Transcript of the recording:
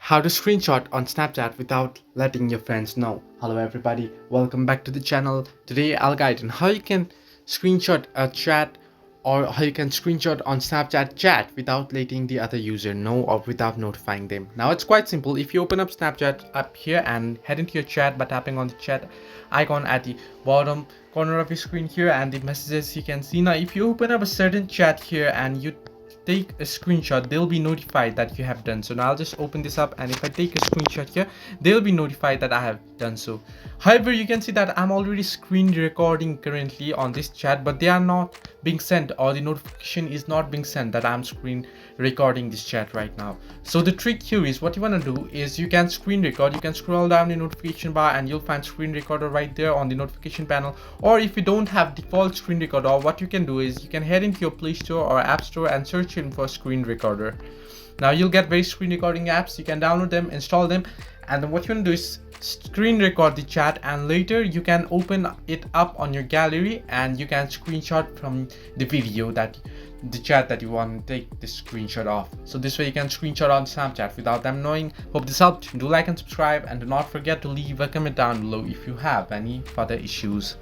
How to screenshot on Snapchat without letting your friends know. Hello everybody, welcome back to the channel. Today I'll guide on how you can screenshot a chat or how you can screenshot on Snapchat chat without letting the other user know or without notifying them. Now it's quite simple. If you open up Snapchat up here and head into your chat by tapping on the chat icon at the bottom corner of your screen here and the messages you can see. Now if you open up a certain chat here and you take a screenshot, they'll be notified that you have done so. Now I'll just open this up, and if I take a screenshot here, they'll be notified that I have done so. However, you can see that I'm already screen recording currently on this chat, but they are not being sent, or the notification is not being sent that I'm screen recording this chat right now. So the trick here is, what you want to do is you can screen record. You can scroll down the notification bar and you'll find screen recorder right there on the notification panel. Or if you don't have default screen recorder, what you can do is you can head into your Play Store or App Store and search in for screen recorder. Now you'll get various screen recording apps. You can download them, install them, and then what you want to do is screen record the chat, and later you can open it up on your gallery and you can screenshot from the video that the chat that you want to take this screenshot of. So this way you can screenshot on Snapchat without them knowing. Hope this helped. Do like and subscribe, and do not forget to leave a comment down below if you have any further issues.